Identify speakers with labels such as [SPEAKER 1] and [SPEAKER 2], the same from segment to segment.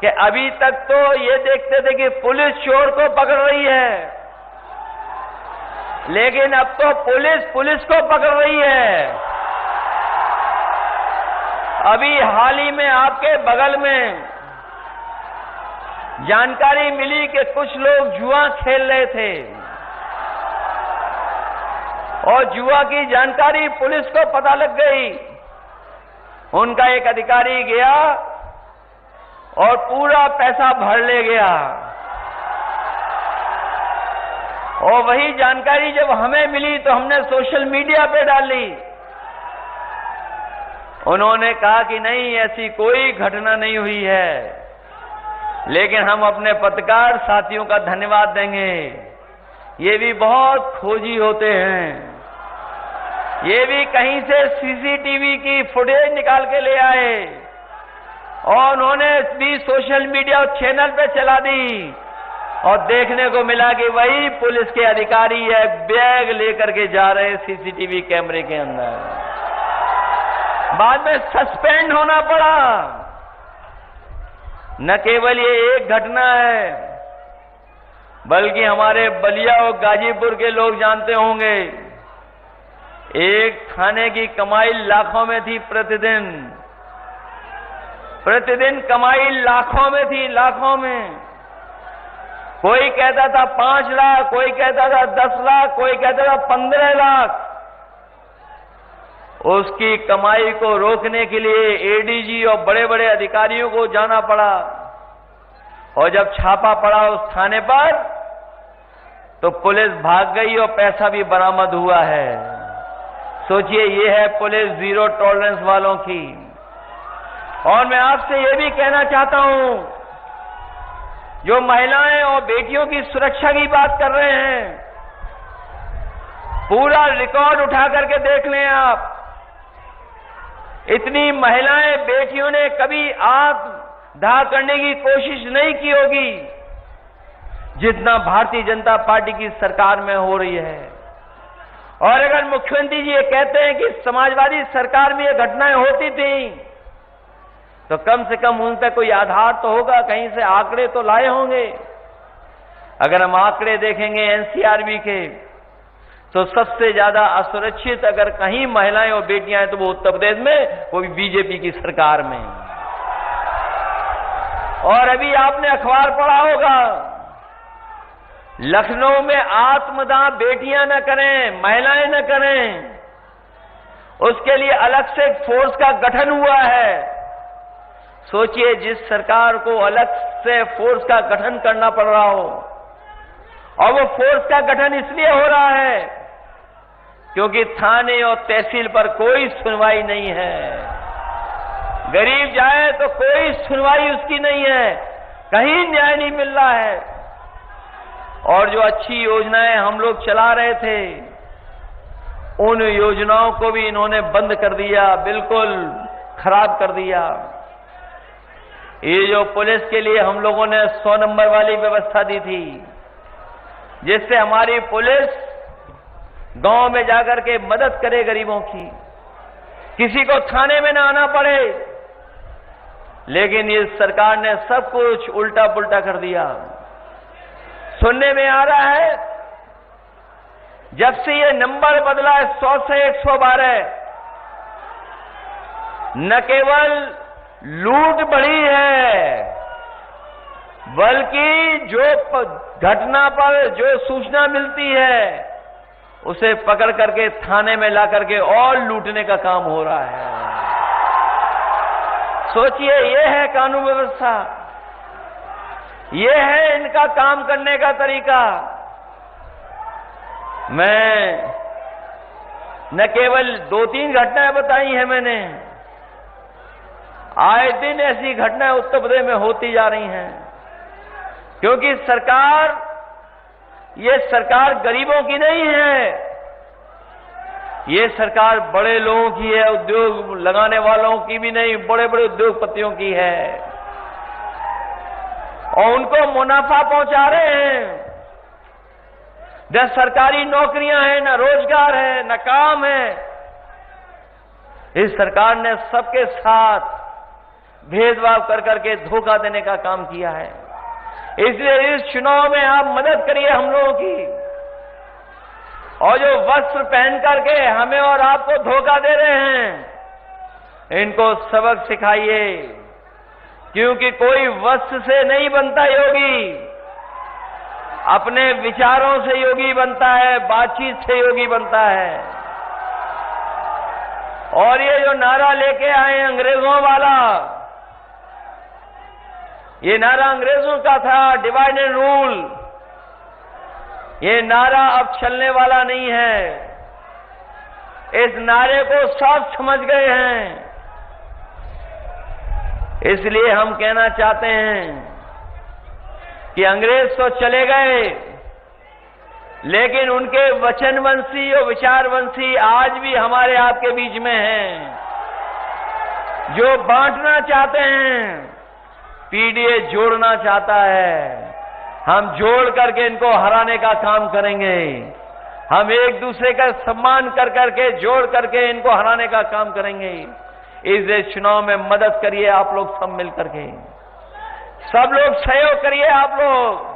[SPEAKER 1] कि अभी तक तो ये देखते थे कि पुलिस चोर को पकड़ रही है, लेकिन अब तो पुलिस को पकड़ रही है। अभी हाल ही में आपके बगल में जानकारी मिली कि कुछ लोग जुआ खेल रहे थे और जुआ की जानकारी पुलिस को पता लग गई। उनका एक अधिकारी गया और पूरा पैसा भर ले गया, और वही जानकारी जब हमें मिली तो हमने सोशल मीडिया पे डाली। उन्होंने कहा कि नहीं, ऐसी कोई घटना नहीं हुई है, लेकिन हम अपने पत्रकार साथियों का धन्यवाद देंगे। ये भी बहुत खोजी होते हैं, ये भी कहीं से सीसीटीवी की फुटेज निकाल के ले आए और उन्होंने भी सोशल मीडिया चैनल पे चला दी, और देखने को मिला कि वही पुलिस के अधिकारी है, बैग लेकर के जा रहे सीसीटीवी कैमरे के अंदर। बाद में सस्पेंड होना पड़ा। न केवल ये एक घटना है, बल्कि हमारे बलिया और गाजीपुर के लोग जानते होंगे, एक थाने की कमाई लाखों में थी प्रतिदिन कमाई लाखों में थी, लाखों में। कोई कहता था 5 लाख, कोई कहता था 10 लाख, कोई कहता था 15 लाख। उसकी कमाई को रोकने के लिए एडीजी और बड़े बड़े अधिकारियों को जाना पड़ा, और जब छापा पड़ा उस थाने पर तो पुलिस भाग गई और पैसा भी बरामद हुआ है। सोचिए, ये है पुलिस जीरो टॉलरेंस वालों की। और मैं आपसे ये भी कहना चाहता हूं, जो महिलाएं और बेटियों की सुरक्षा की बात कर रहे हैं, पूरा रिकॉर्ड उठा करके देख लें आप। इतनी महिलाएं बेटियों ने कभी आत्मदाह करने की कोशिश नहीं की होगी जितना भारतीय जनता पार्टी की सरकार में हो रही है। और अगर मुख्यमंत्री जी ये कहते हैं कि समाजवादी सरकार में ये घटनाएं होती थी, तो कम से कम उन तक कोई आधार तो होगा, कहीं से आंकड़े तो लाए होंगे। अगर हम आंकड़े देखेंगे एनसीआरबी के, तो सबसे ज्यादा असुरक्षित अगर कहीं महिलाएं और बेटियां हैं तो वो उत्तर प्रदेश में, वो भी बीजेपी की सरकार में। और अभी आपने अखबार पढ़ा होगा, लखनऊ में आत्मदाह बेटियां न करें, महिलाएं न करें, उसके लिए अलग से फोर्स का गठन हुआ है। सोचिए, जिस सरकार को अलग से फोर्स का गठन करना पड़ रहा हो, और वो फोर्स का गठन इसलिए हो रहा है क्योंकि थाने और तहसील पर कोई सुनवाई नहीं है। गरीब जाए तो कोई सुनवाई उसकी नहीं है, कहीं न्याय नहीं मिल रहा है। और जो अच्छी योजनाएं हम लोग चला रहे थे, उन योजनाओं को भी इन्होंने बंद कर दिया, बिल्कुल खराब कर दिया। ये जो पुलिस के लिए हम लोगों ने 100 नंबर वाली व्यवस्था दी थी, जिससे हमारी पुलिस गांव में जाकर के मदद करे गरीबों की, किसी को थाने में ना आना पड़े, लेकिन इस सरकार ने सब कुछ उल्टा पुल्टा कर दिया। सुनने में आ रहा है, जब से ये नंबर बदला है 100 से 112, न केवल लूट बढ़ी है, बल्कि जो घटना पर जो सूचना मिलती है उसे पकड़ करके थाने में ला करके और लूटने का काम हो रहा है। सोचिए, ये है कानून व्यवस्था, ये है इनका काम करने का तरीका। मैं न केवल 2-3 घटनाएं बताई हैं मैंने, आए दिन ऐसी घटनाएं उत्तर प्रदेश में होती जा रही हैं, क्योंकि ये सरकार गरीबों की नहीं है, ये सरकार बड़े लोगों की है, उद्योग लगाने वालों की भी नहीं, बड़े बड़े उद्योगपतियों की है, और उनको मुनाफा पहुंचा रहे हैं। न सरकारी नौकरियां हैं, न रोजगार है, न काम है। इस सरकार ने सबके साथ भेदभाव कर करके धोखा देने का काम किया है। इसलिए इस चुनाव में आप मदद करिए हम लोगों की, और जो वस्त्र पहन करके हमें और आपको धोखा दे रहे हैं, इनको सबक सिखाइए, क्योंकि कोई वस्त्र से नहीं बनता योगी, अपने विचारों से योगी बनता है, बातचीत से योगी बनता है। और ये जो नारा लेके आए अंग्रेजों वाला, ये नारा अंग्रेजों का था, डिवाइड एंड रूल, ये नारा अब चलने वाला नहीं है। इस नारे को सब समझ गए हैं। इसलिए हम कहना चाहते हैं कि अंग्रेज तो चले गए, लेकिन उनके वचनवंशी और विचारवंशी आज भी हमारे आपके बीच में हैं, जो बांटना चाहते हैं। पीडीए जोड़ना चाहता है, हम जोड़ करके इनको हराने का काम करेंगे। हम एक दूसरे का सम्मान कर करके, जोड़ करके इनको हराने का काम करेंगे। इस चुनाव में मदद करिए आप लोग सब मिल करके, सब लोग सहयोग करिए आप लोग।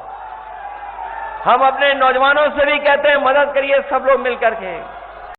[SPEAKER 1] हम अपने नौजवानों से भी कहते हैं मदद करिए सब लोग मिल करके।